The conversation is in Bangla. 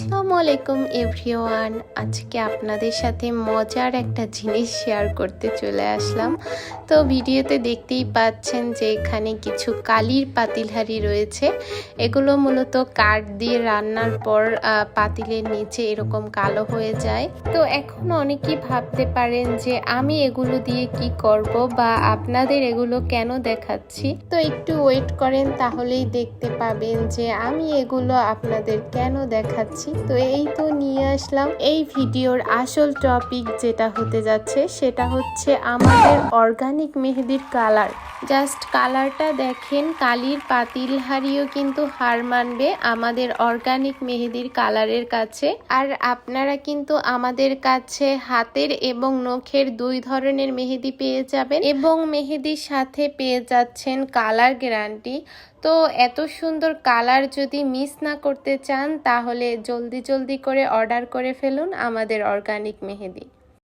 আসসালামু আলাইকুম এভরিওয়ান। আজকে আপনাদের সাথে মজার একটা জিনিস শেয়ার করতে চলে আসলাম। তো ভিডিওতে দেখতেই পাচ্ছেন যে এখানে কিছু কালির পাতিলহাঁড়ি রয়েছে। এগুলো মূলত কাঠ দিয়ে রান্নার পর পাতিলের নিচে এরকম কালো হয়ে যায়। তো এখন অনেকেই ভাবতে পারেন যে আমি এগুলো দিয়ে কি করব বা আপনাদের এগুলো কেন দেখাচ্ছি। তো একটু ওয়েট করেন, তাহলেই দেখতে পাবেন যে আমি এগুলো আপনাদের কেন দেখাচ্ছি। তো এই তো নিয়ে আসলাম এই ভিডিওর আসল টপিক, যেটা হতে যাচ্ছে সেটা হচ্ছে আমাদের অর্গানিক মেহেদির কালার। জাস্ট কালারটা দেখেন, কালির পাতিলহাঁড়িও কিন্তু হার মানবে আমাদের অর্গানিক মেহেদির কালারের কাছে। আর আপনারা কিন্তু আমাদের কাছে হাতের এবং নখের দুই ধরনের মেহেদি পেয়ে যাবেন এবং মেহেদির সাথে পেয়ে যাচ্ছেন কালার গ্যারান্টি। তো এত সুন্দর কালার যদি মিস না করতে চান, তাহলে জলদি করে অর্ডার করে ফেলুন আমাদের অর্গানিক মেহেদি।